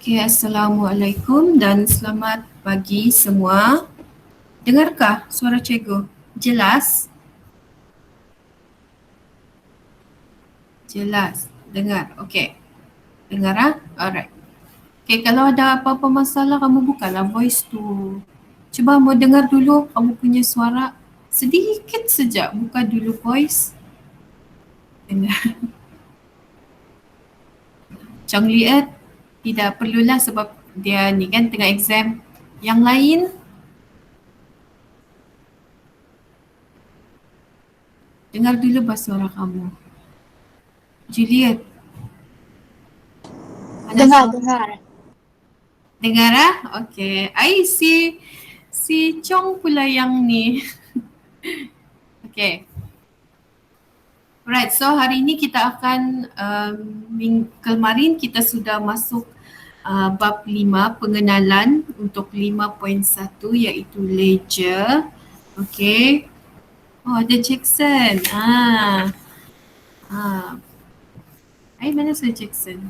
Okey, Assalamualaikum dan selamat pagi semua. Dengarkah suara cikgu? Jelas? Jelas. Dengar. Okey. Dengar ah? Alright. Okey, kalau ada apa-apa masalah kamu bukalah voice tu. Cuba mau dengar dulu kamu punya suara sedikit saja. Buka dulu voice. Dengar. Chong Liet tidak perlulah sebab dia ni kan tengah exam. Yang lain dengar dulu suara kamu. Juliet, mana Dengar, suara? dengar. Dengar ah? Okey. Ai si Chong pula yang ni. Okey. Alright, so hari ini kita akan kemarin kita sudah masuk bab 5 pengenalan untuk 5.1 iaitu ledger. Okey. Oh, ada Jackson. Ai mana Sir Jackson?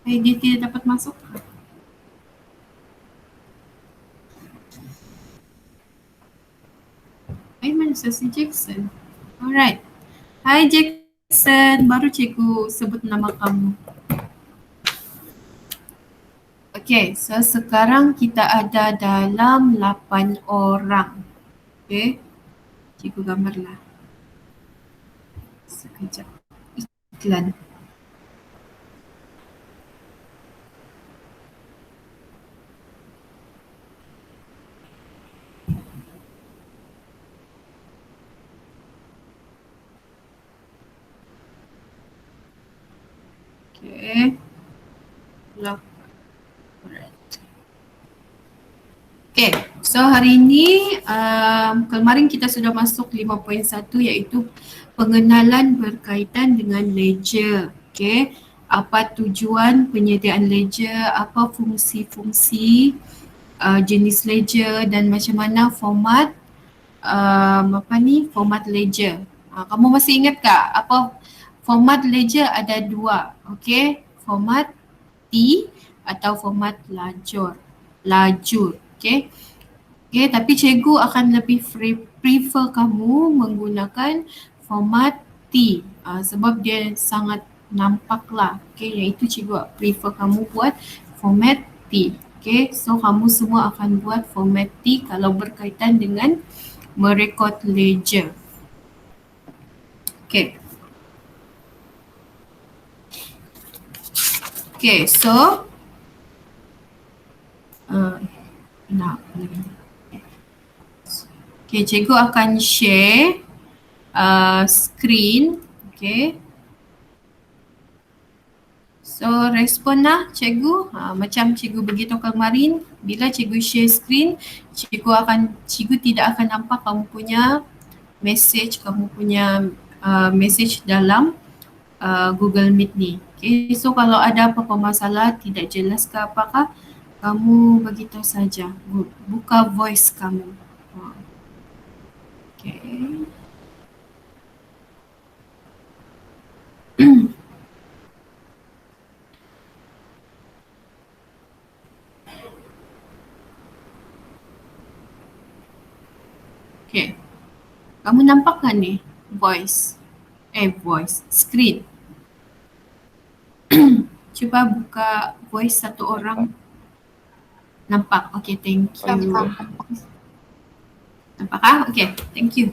Ai dia tidak dapat masuk. Ai mana Sir Jackson? Alright. Hai Jackson, baru cikgu sebut nama kamu. Okay, so sekarang kita ada dalam 8 orang. Okay, cikgu gambarlah. Sekejap. Iklan. Okay. Alright. Okay, so hari ini kemarin kita sudah masuk 5.1 iaitu pengenalan berkaitan dengan ledger. Okay, apa tujuan penyediaan ledger, apa fungsi-fungsi jenis ledger dan macam mana format format ledger. Kamu masih ingat tak apa format ledger ada dua, okay? Format T atau format lajur, okay? Okay, tapi cikgu akan lebih prefer kamu menggunakan format T sebab dia sangat nampak lah, okay? Iaitu cikgu prefer kamu buat format T. Okay, so kamu semua akan buat format T kalau berkaitan dengan merekod ledger. Okay. Okay, so okay, cikgu akan share screen. Okay. So respon lah cikgu, macam cikgu beritahu kemarin, bila cikgu share screen, cikgu tidak akan nampak kamu punya message, message dalam Google Meet ni. Okay, so kalau ada apa-apa masalah, tidak jelas ke apakah, kamu beritahu saja, buka voice kamu. Okay. Okay. Kamu nampak kan ni? Voice, screen. Cuba buka voice satu orang. Nampak? Okay, thank you. Nampak ah? Okay, thank you.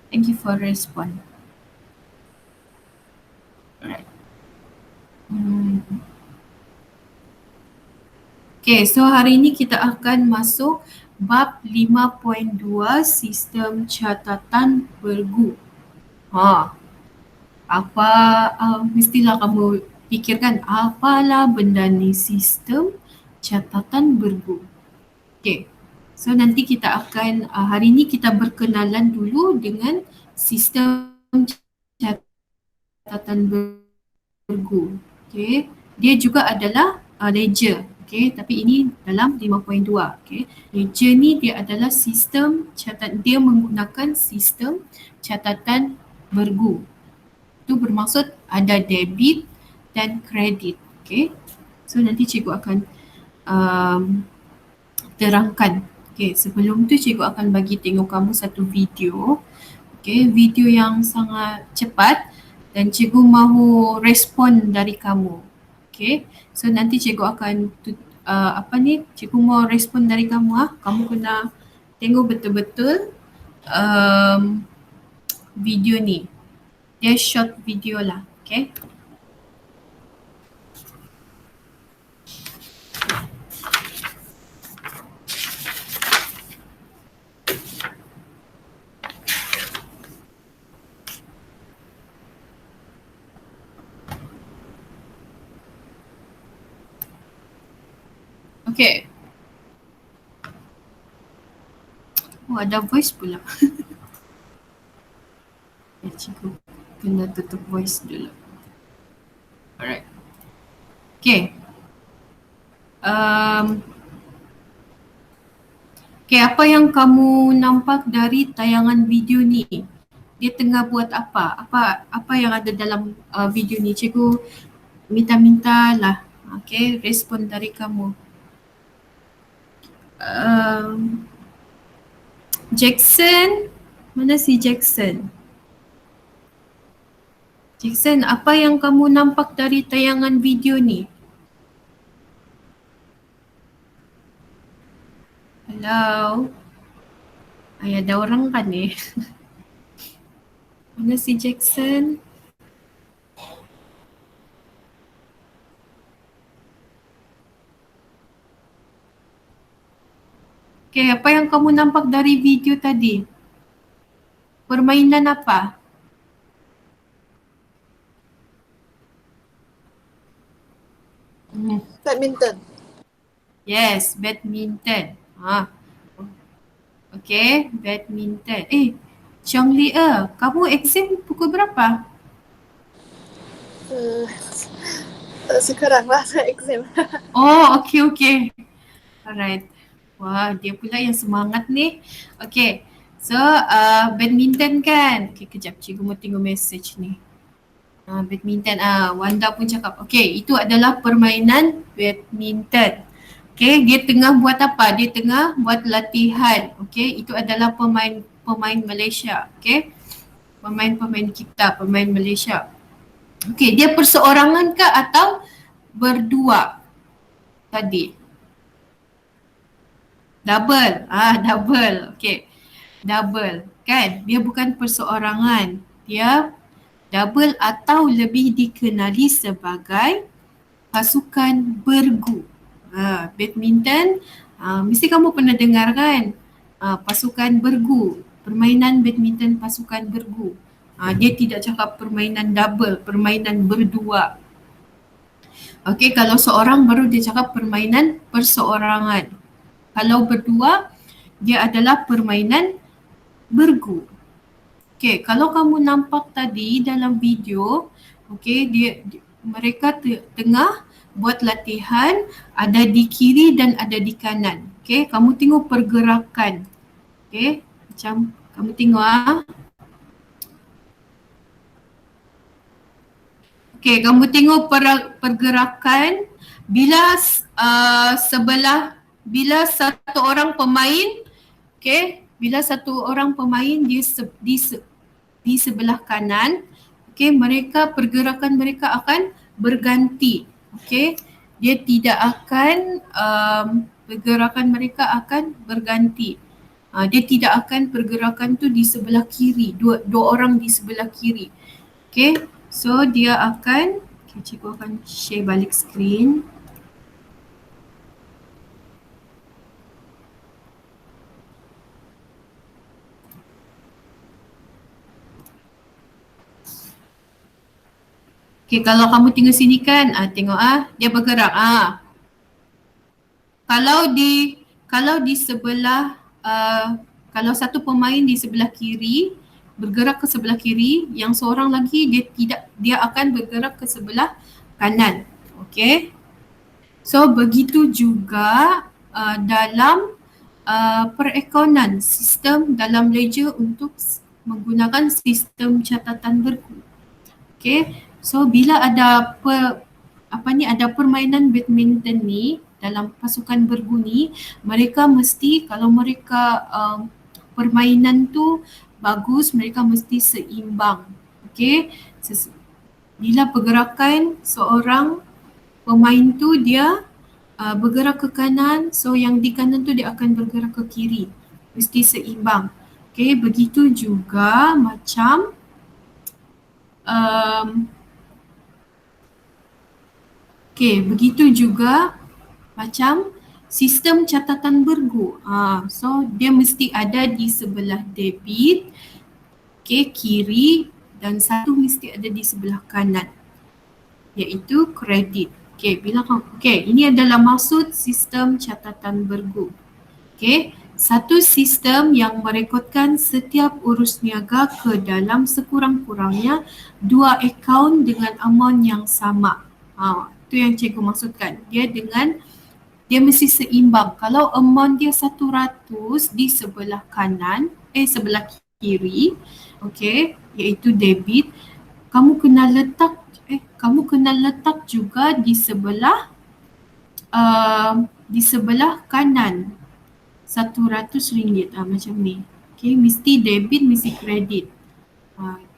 Thank you for respond. Alright. Okay, so hari ini kita akan masuk bab 5.2 sistem catatan bergu. Mestilah kamu fikirkan apalah benda ni sistem catatan bergu. Okay, so nanti kita akan hari ini kita berkenalan dulu dengan sistem catatan bergu. Okay, dia juga adalah ledger. Okay, tapi ini dalam 5.2. Okay, ledger ni dia adalah sistem dia menggunakan sistem catatan bergu. Itu bermaksud ada debit, dan kredit. Okay, so nanti cikgu akan terangkan. Okay, sebelum tu cikgu akan bagi tengok kamu satu video. Okay, video yang sangat cepat dan cikgu mahu respon dari kamu. Okay, so nanti cikgu akan cikgu mau respon dari kamu. Kamu kena tengok betul-betul video ni. Dia short video lah. Okay. Okay. Oh, ada voice pula. Cikgu kena tutup voice dulu. Alright. Okay. Okay, apa yang kamu nampak dari tayangan video ni? Dia tengah buat apa? Apa yang ada dalam video ni? Cikgu minta lah. Okay, respon dari kamu. Jackson, mana si Jackson? Jackson, apa yang kamu nampak dari tayangan video ni? Hello? Ay, ada orang kan ni? Mana si Jackson? Okay, apa yang kamu nampak dari video tadi? Permainan apa? Badminton. Yes, badminton. Okay, badminton. Chong Li, kamu exam pukul berapa? Sekarang lah saya exam. Oh, okay. Alright. Wah, dia pula yang semangat ni. Okay, so badminton kan? Okay, kejap cikgu mau tengok message ni. Badminton, Wanda pun cakap. Okay, itu adalah permainan badminton. Okay, dia tengah buat apa? Dia tengah buat latihan. Okay, itu adalah pemain Malaysia. Okay, pemain kita, pemain Malaysia. Okay, dia perseorangan ke atau berdua tadi? Double. Double. Okay, double. Kan, dia bukan perseorangan. Dia double atau lebih dikenali sebagai pasukan bergu. Badminton, mesti kamu pernah dengar kan? Pasukan bergu, permainan badminton pasukan bergu. Dia tidak cakap permainan double, permainan berdua. Okay, kalau seorang baru dia cakap permainan perseorangan. Kalau berdua, dia adalah permainan bergu. Okay, kalau kamu nampak tadi dalam video, okay, mereka tengah buat latihan, ada di kiri dan ada di kanan. Okay, kamu tengok pergerakan. Okay, macam kamu tengok Okay, kamu tengok pergerakan bila bila satu orang pemain, okay, bila satu orang pemain di sebelah kanan, okay, pergerakan mereka akan berganti. Okay, dia tidak akan pergerakan mereka akan berganti. Dia tidak akan pergerakan tu di sebelah kiri, dua orang di sebelah kiri. Okay, so dia akan, cikgu akan share balik skrin. Okay, kalau kamu tengok sini kan, tengok dia bergerak. Kalau di sebelah, kalau satu pemain di sebelah kiri bergerak ke sebelah kiri, yang seorang lagi dia akan bergerak ke sebelah kanan. Okay. So begitu juga dalam perekonan, sistem dalam ledger untuk menggunakan sistem catatan bergu. Okay, So bila ada ada permainan badminton ni dalam pasukan bergu ni, mereka mesti kalau mereka permainan tu bagus, mereka mesti seimbang. Okey. Bila pergerakan seorang pemain tu dia bergerak ke kanan, so yang di kanan tu dia akan bergerak ke kiri. Mesti seimbang. Okey, begitu juga macam begitu juga macam sistem catatan bergu. So dia mesti ada di sebelah debit, kiri, dan satu mesti ada di sebelah kanan, iaitu kredit. Ini adalah maksud sistem catatan bergu. Satu sistem yang merekodkan setiap urus niaga ke dalam sekurang-kurangnya 2 akaun dengan amount yang sama. Itu yang cikgu maksudkan. Dia mesti seimbang. Kalau amount dia 100 di sebelah kanan, sebelah kiri, iaitu debit, kamu kena letak juga di sebelah kanan RM100 macam ni. Mesti debit, mesti kredit.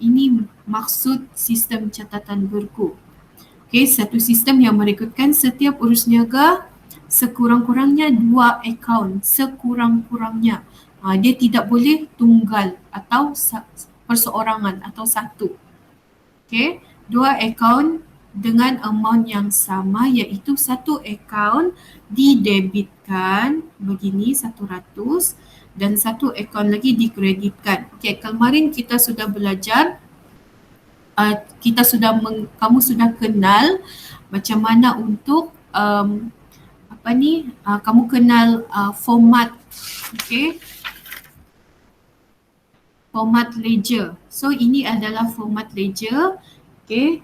Ini maksud sistem catatan bergu. Satu sistem yang merekodkan setiap urus niaga sekurang-kurangnya 2 akaun, sekurang-kurangnya. Dia tidak boleh tunggal atau perseorangan atau satu. 2 akaun dengan amount yang sama, iaitu satu akaun didebitkan begini 100 dan satu akaun lagi dikreditkan. Kemarin kita sudah belajar, kamu sudah kenal macam mana untuk kamu kenal format, format ledger. So ini adalah format ledger.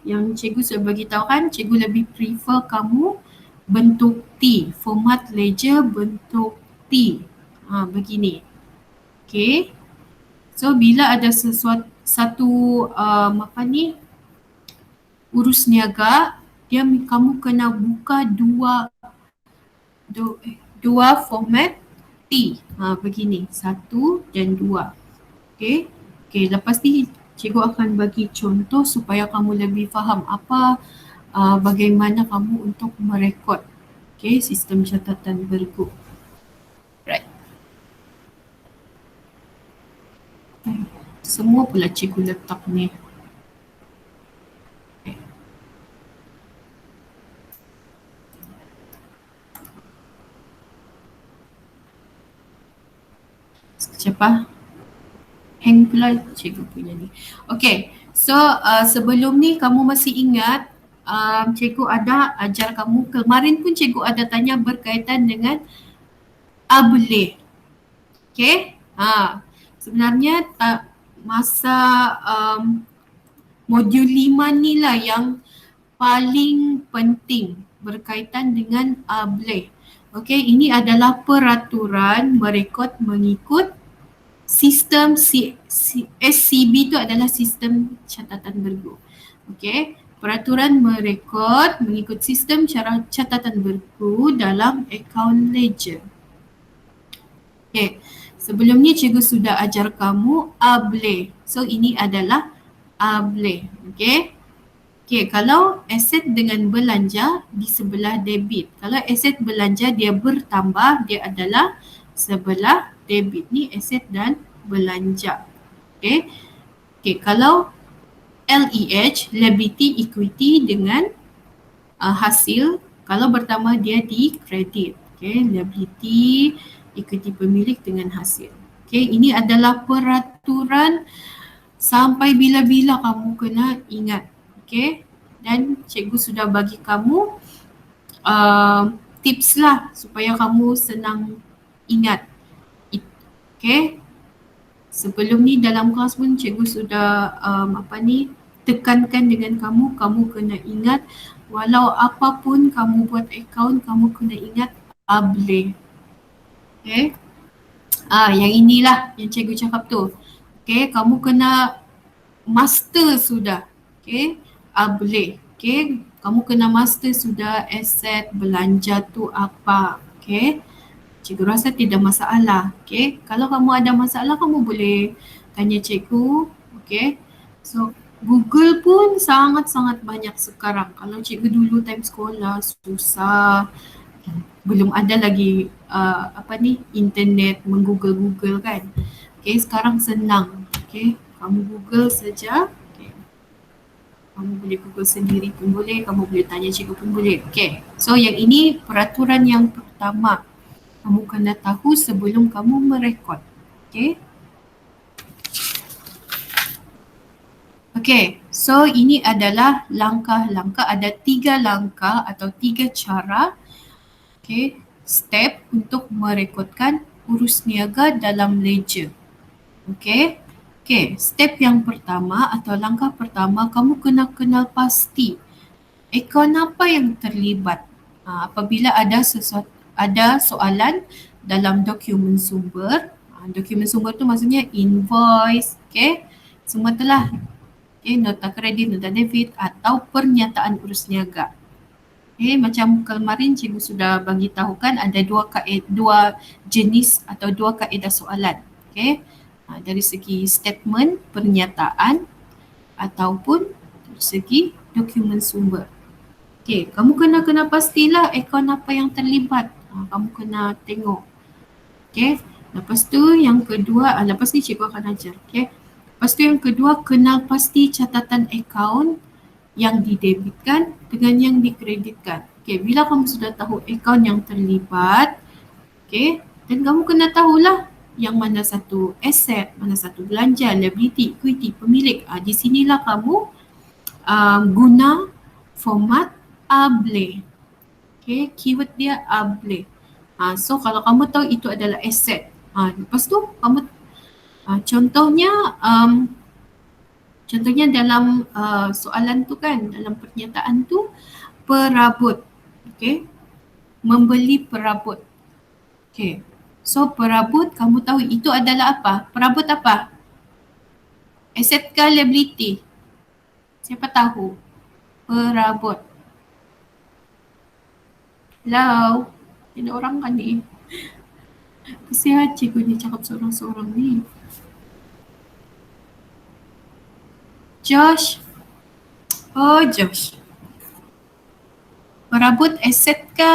Yang cikgu sudah beritahu kan, cikgu lebih prefer kamu bentuk T, format ledger bentuk T. Begini. So bila ada satu urus niaga, kamu kena buka dua format T. Begini, 1 dan 2. Lepas ni cikgu akan bagi contoh supaya kamu lebih faham bagaimana kamu untuk merekod sistem catatan bergu. Right. Semua pula cikgu letak ni. Siapa? Hang pula cikgu punya ni. So sebelum ni kamu masih ingat cikgu ada ajar kamu, kemarin pun cikgu ada tanya berkaitan dengan boleh. Sebenarnya masa modul 5 ni lah yang paling penting berkaitan dengan boleh. Ini adalah peraturan merekod mengikut sistem SCB tu adalah sistem catatan bergu. Peraturan merekod mengikut sistem catatan bergu dalam akaun ledger. Sebelum ni cikgu sudah ajar kamu boleh. So ini adalah boleh. Kalau aset dengan belanja di sebelah debit. Kalau aset belanja dia bertambah, dia adalah sebelah debit. Ni aset dan belanja. Kalau LEH, liability equity dengan hasil, kalau bertambah dia di kredit. Liability equity pemilik dengan hasil. Ini adalah peraturan sampai bila-bila kamu kena ingat. Dan cikgu sudah bagi kamu tips lah supaya kamu senang ingat. Sebelum ni dalam kelas pun cikgu sudah tekankan dengan kamu kena ingat walau apapun kamu buat akaun, kamu kena ingat boleh. Yang inilah yang cikgu cakap tu. Kamu kena master sudah. boleh. Okay, kamu kena master sudah aset belanja tu apa. Okay, cikgu rasa tidak masalah. Okay, kalau kamu ada masalah kamu boleh tanya cikgu. Okay, so Google pun sangat-sangat banyak sekarang. Kalau cikgu dulu time sekolah susah, belum ada lagi internet menggoogle-google kan. Okay, sekarang senang. Okay, kamu Google saja. Okay. Kamu boleh Google sendiri pun boleh, kamu boleh tanya cikgu pun boleh. Okay, so yang ini peraturan yang pertama. Kamu kena tahu sebelum kamu merekod. Okay. Okay, so ini adalah langkah-langkah, ada 3 langkah atau 3 cara, okay, step untuk merekodkan urus niaga dalam ledger. Okay. Okay, step yang pertama atau langkah pertama, kamu kena kenal pasti akaun apa yang terlibat. Apabila ada soalan dalam dokumen sumber, dokumen sumber tu maksudnya invoice, okay, semua telah, okay, nota kredit, nota debit atau pernyataan urus niaga. Okay, macam kemarin cikgu sudah bagi tahu kan ada dua jenis atau dua kaedah soalan. Okay, dari segi statement, pernyataan ataupun dari segi dokumen sumber. Okay, kamu kena pastilah akaun apa yang terlibat. Kamu kena tengok. Okay, lepas tu yang kedua, lepas ni cikgu akan ajar. Okay, lepas tu yang kedua, kenal pasti catatan akaun yang didebitkan dengan yang dikreditkan. Okay, bila kamu sudah tahu akaun yang terlibat, okay, dan kamu kena tahulah yang mana satu aset, mana satu belanja, liability, equity, pemilik. Di sinilah kamu guna format ABLE. Okay, keyword dia ABLE. So kalau kamu tahu itu adalah aset, lepas tu kamu contohnya dalam soalan tu kan, dalam pernyataan tu perabot. Okay, membeli perabot. Okay, so perabot kamu tahu itu adalah apa? Perabot apa? Aset ke liability? Siapa tahu? Perabot. Hello? Ada orang kan ni? Kesian cikgu ni cakap seorang-seorang ni. Josh? Oh, Josh. Perabot aset ke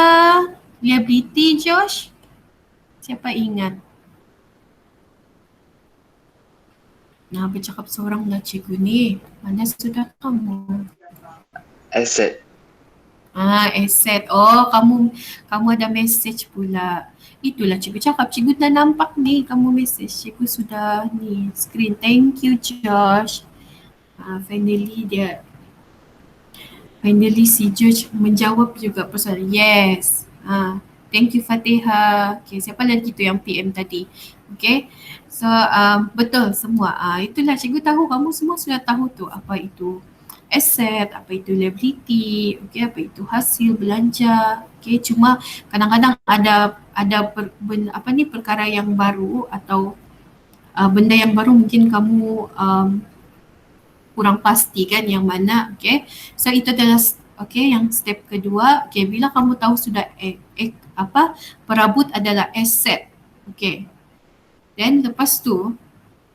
liability, Josh? Siapa ingat? Nah, bercakap seorang lah cikgu ni. Mana sudah kamu? Asset. Aset. Oh, kamu ada message pula. Itulah cikgu cakap. Cikgu dah nampak ni kamu message. Cikgu sudah ni screen. Thank you, Josh. Finally si George menjawab juga persoalan. Yes. Thank you, Fatihah. Okay, siapa lagi tu yang PM tadi? Okay. So, betul semua. Itulah cikgu tahu kamu semua sudah tahu tu apa itu aset, apa itu liability, okay, apa itu hasil belanja. Okay, cuma kadang-kadang ada perkara yang baru atau benda yang baru mungkin kamu kurang pasti kan yang mana. Okay, so itu adalah yang step kedua. Okay, bila kamu tahu sudah perabot adalah aset. Okay, dan lepas tu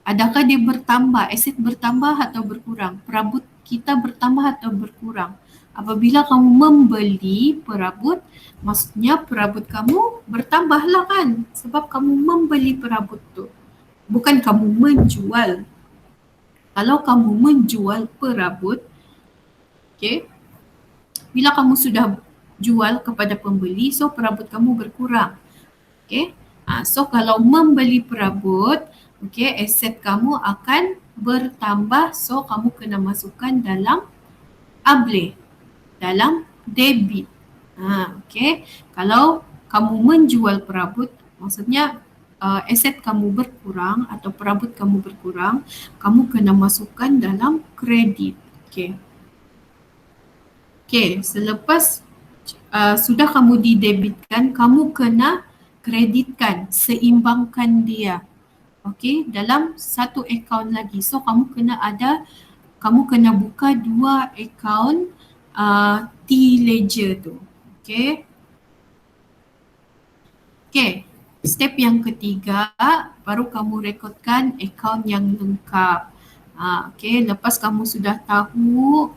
adakah dia bertambah, aset bertambah atau berkurang, perabot kita bertambah atau berkurang. Apabila kamu membeli perabot, maksudnya perabot kamu bertambahlah kan, sebab kamu membeli perabot tu, bukan kamu menjual. Kalau kamu menjual perabot, okay, bila kamu sudah jual kepada pembeli, so perabot kamu berkurang. Okay, so kalau membeli perabot, okay, aset kamu akan bertambah, so kamu kena masukkan dalam ABLE, dalam debit. Okay, kalau kamu menjual perabot, maksudnya aset kamu berkurang atau perabot kamu berkurang, kamu kena masukkan dalam kredit. Okay. Okay, selepas sudah kamu didebitkan, kamu kena kreditkan, seimbangkan dia. Okay, dalam satu akaun lagi. So kamu kena ada kamu kena buka dua akaun T-Ledger tu. Okay. Okay, step yang ketiga, baru kamu rekodkan akaun yang lengkap. Okay, lepas kamu sudah tahu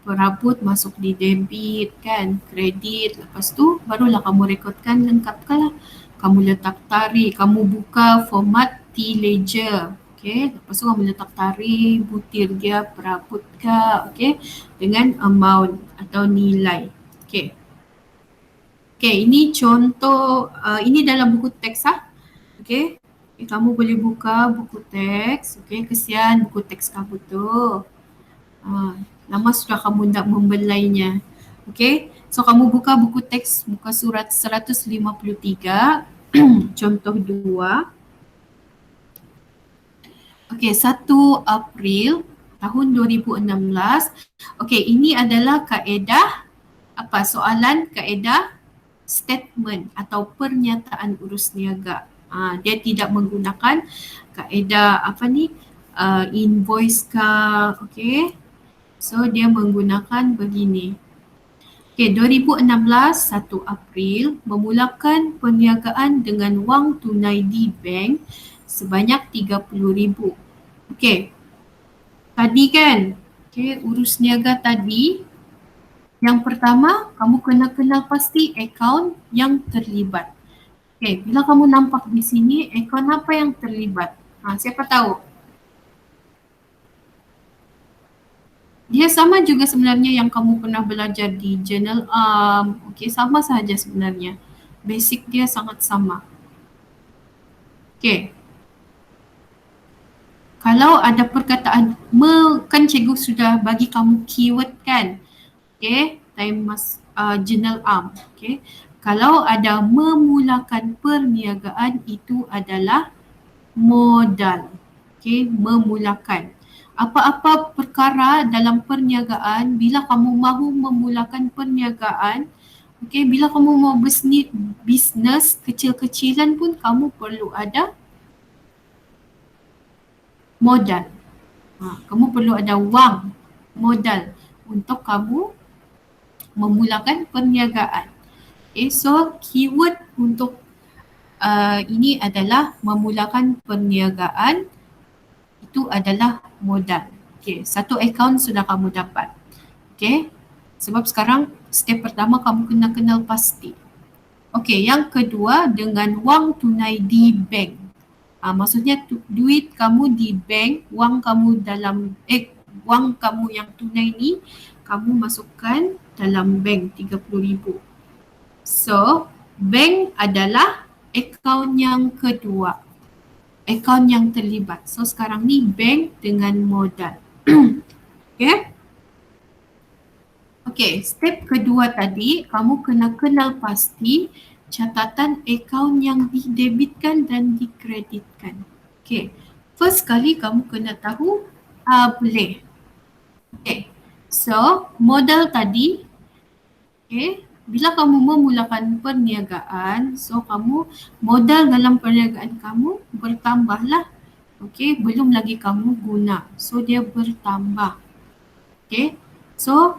perabot masuk di debit kan, kredit, lepas tu barulah kamu rekodkan lengkapkan lah. Kamu letak tarikh, kamu buka format T-Ledger. Okay, lepas tu kamu letak tarikh, butir dia, perabot ke, okay, dengan amount atau nilai. Okay. Okay, ini contoh, ini dalam buku teks Okay. Kamu boleh buka buku teks. Okay, kesian buku teks kamu tu. Lama sudah kamu nak membelainya. Okay, so kamu buka buku teks, buka surat 153, contoh 2. Okay, 1 April tahun 2016. Okay, ini adalah kaedah, soalan kaedah statement atau pernyataan urus niaga. Dia tidak menggunakan kaedah invoice ke, okay. So dia menggunakan begini. Okay, 2016 1 April memulakan perniagaan dengan wang tunai di bank sebanyak 30,000. Okay. Tadi kan, okay, urus niaga tadi. Yang pertama, kamu kena kenal pasti akaun yang terlibat. Okay, bila kamu nampak di sini, akaun apa yang terlibat? Siapa tahu? Dia sama juga sebenarnya yang kamu pernah belajar di Journal okay, sama sahaja sebenarnya. Basic dia sangat sama. Okay. Kalau ada perkataan, kan cikgu sudah bagi kamu keyword kan? Okay, Journal okay. Kalau ada memulakan perniagaan, itu adalah modal. Okay, memulakan. Apa-apa perkara dalam perniagaan, bila kamu mahu memulakan perniagaan, okay, bila kamu mau bisnes kecil-kecilan pun kamu perlu ada modal. Kamu perlu ada wang, modal untuk kamu memulakan perniagaan. Okay, so keyword untuk ini adalah memulakan perniagaan, itu adalah modal. Okay, satu akaun sudah kamu dapat. Okay, sebab sekarang step pertama kamu kena kenal pasti. Okay, yang kedua dengan wang tunai di bank. Maksudnya duit kamu di bank, wang kamu yang tunai ni kamu masukkan dalam bank 30,000. So, bank adalah akaun yang kedua. Akaun yang terlibat. So, sekarang ni bank dengan modal. Okay? Okay, step kedua tadi, kamu kena kenal pasti catatan akaun yang didebitkan dan dikreditkan. Okay, first kali kamu kena tahu boleh. Okay, so modal tadi, okay, bila kamu memulakan perniagaan, so kamu modal dalam perniagaan kamu bertambahlah. Okay, belum lagi kamu guna, so dia bertambah. Okay, so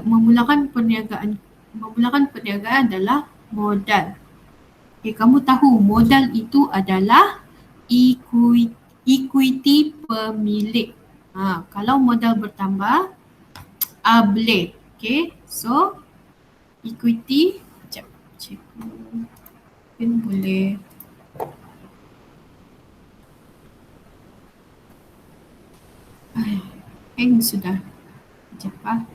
memulakan perniagaan adalah modal. Okay, kamu tahu modal itu adalah equity pemilik. Kalau modal bertambah, boleh. Okay, so equity, cikgu mungkin boleh. Sudah. Sekejap.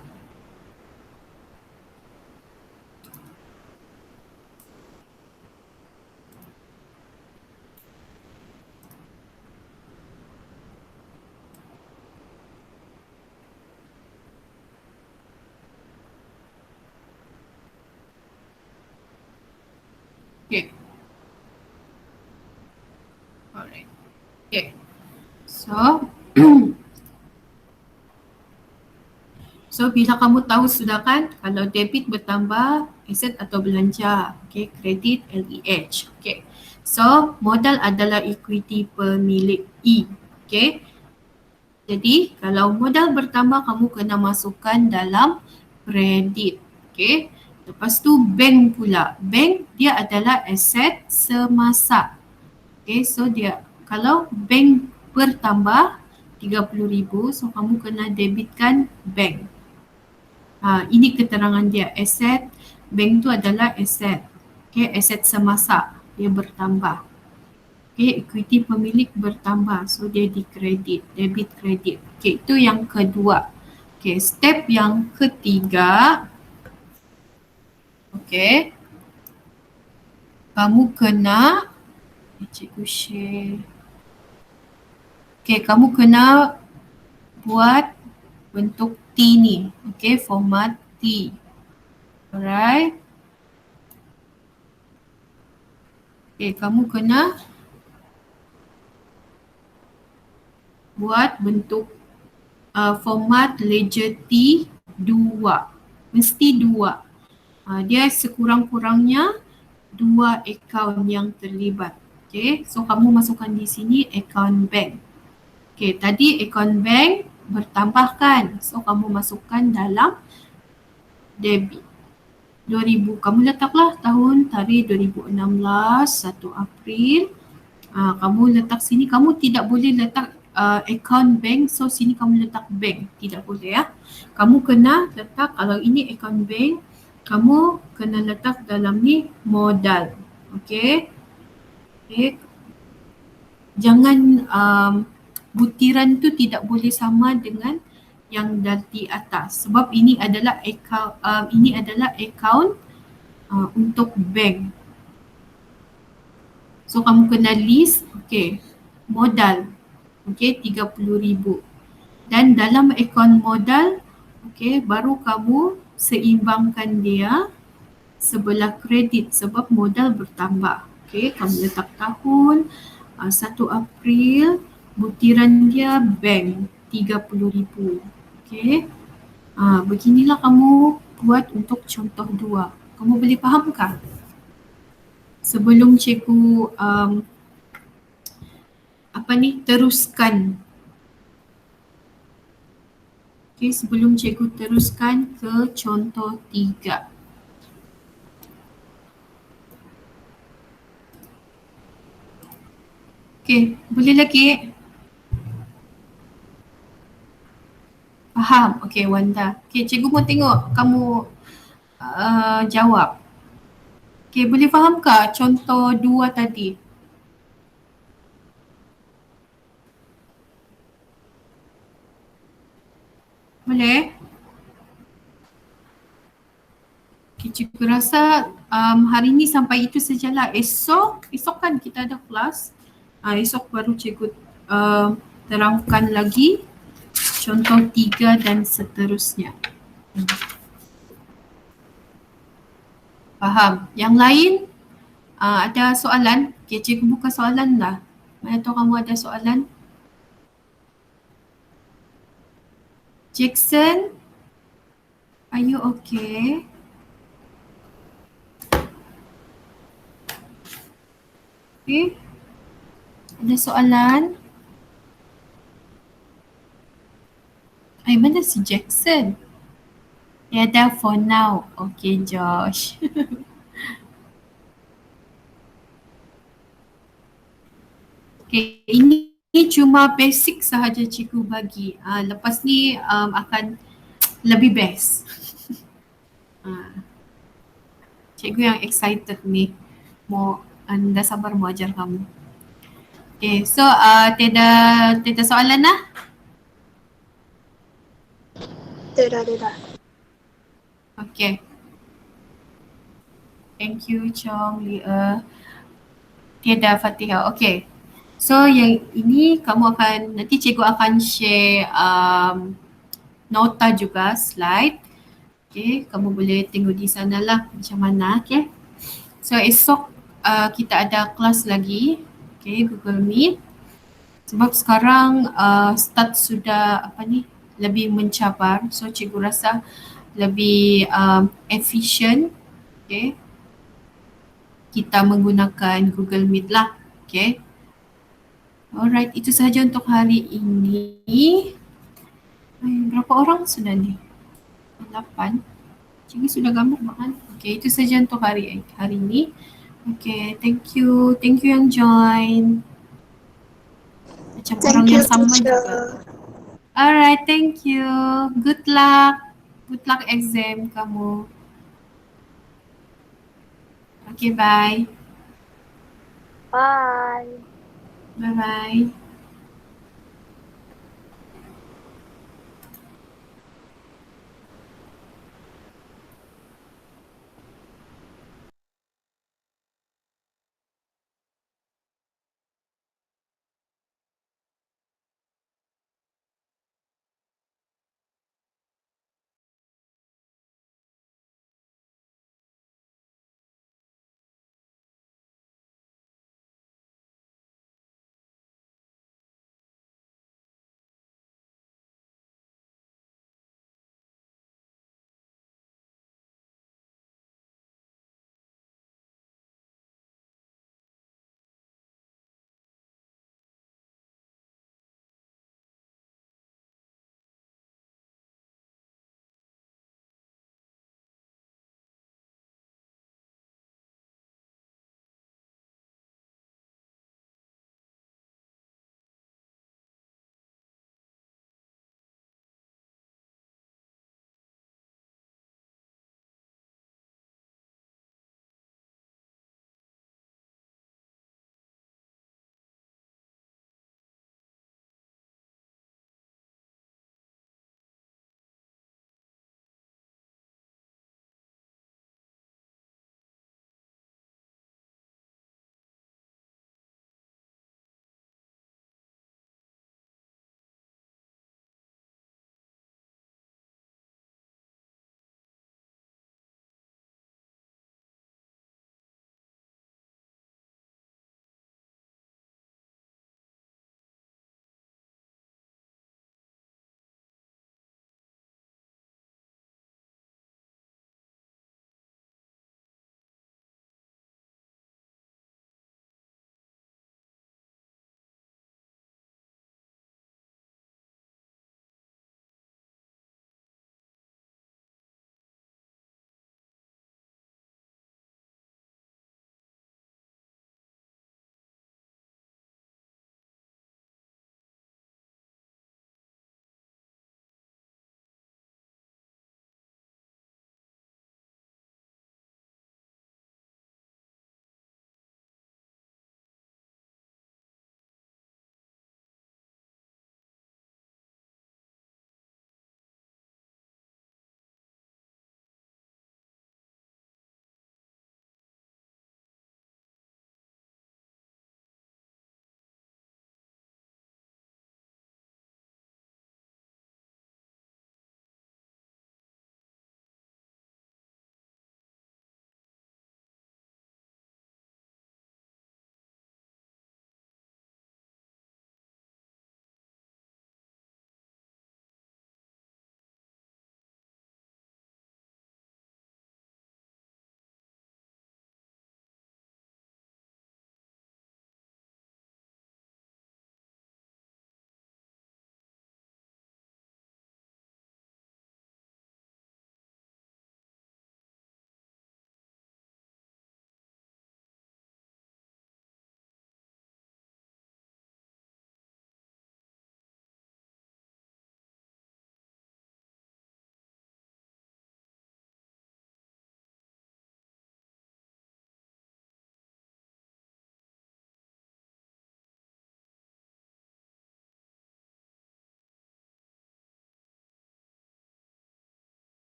Okay. Alright. Okay. So bila kamu tahu sudah kan, kalau debit bertambah, aset atau belanja, okay, kredit LEH, okay. So modal adalah equity pemilik E, okay. Jadi kalau modal bertambah kamu kena masukkan dalam kredit. Okay. Lepas tu bank pula. Bank dia adalah aset semasa. Okay, so dia kalau bank bertambah 30,000, so kamu kena debitkan bank. Ini keterangan dia, aset bank tu adalah aset. Okay, aset semasa dia bertambah. Okay, equity pemilik bertambah, so dia dikredit, debit kredit. Okay, itu yang kedua. Okay, step yang ketiga. Okay, kamu kena, cikgu share. Okay, kamu kena buat bentuk T ni. Okay, format T. Alright. Okay, kamu kena buat bentuk format ledger T2. Mesti 2. Dia sekurang-kurangnya 2 akaun yang terlibat. Okay, so kamu masukkan di sini akaun bank. Okay, tadi akaun bank bertambahkan. So kamu masukkan dalam debit. 2000, kamu letaklah tahun tarikh 2016, 1 April. Kamu letak sini, kamu tidak boleh letak account bank, so sini kamu letak bank, tidak boleh ya. Kamu kena letak, kalau ini account bank, kamu kena letak dalam ni modal. Okay. Okay. Jangan butiran tu tidak boleh sama dengan yang di atas, sebab ini adalah account untuk bank. So kamu kena list, okay, modal, okay, 30,000. Dan dalam akaun modal, okay, baru kamu seimbangkan dia sebelah kredit sebab modal bertambah. Okay, kamu letak tahun 1 April, butiran dia bank 30,000. Okay, beginilah kamu buat untuk contoh 2. Kamu boleh fahamkah? Sebelum cikgu teruskan. Okay, sebelum cikgu teruskan ke contoh 3. Okay, boleh lagi? Faham? Okay, Wanda. Okay, cikgu mau tengok kamu jawab. Okay, boleh fahamkah contoh 2 tadi? Boleh? Okay, cikgu rasa hari ni sampai itu sajalah. Esok kan kita ada kelas. Esok baru cikgu terangkan lagi contoh 3 dan seterusnya. Faham? Yang lain ada soalan? Okay, cikgu buka soalan lah. Mana tahu kamu ada soalan? Jackson, are you okay? Okay. Ada soalan? Mana si Jackson? Dia ada for now. Okay, Josh. Okay, ini cuma basic sahaja cikgu bagi. Lepas ni akan lebih best. Cikgu yang excited ni. Mau anda sabar mau ajar kamu. Okay, so tiada soalan lah? Tidak. Okay. Thank you, Chong, Lia. Tiada, Fatihah. Okay. So yang ini kamu akan, nanti cikgu akan share nota juga, slide. Okay, kamu boleh tengok di sana lah macam mana. Okay. So esok kita ada kelas lagi. Okay, Google Meet. Sebab sekarang start sudah lebih mencabar. So cikgu rasa lebih efisien. Okay. Kita menggunakan Google Meet lah. Okay. Alright, itu sahaja untuk hari ini. Berapa orang sudah nih? 8. Cikgu sudah gambar bukan? Okay, itu saja untuk hari ini. Okay, thank you yang join. Macam orang Thank you, yang sama teacher. juga. Alright, thank you. Good luck. Good luck exam kamu. Okay, bye. Bye. Bye-bye.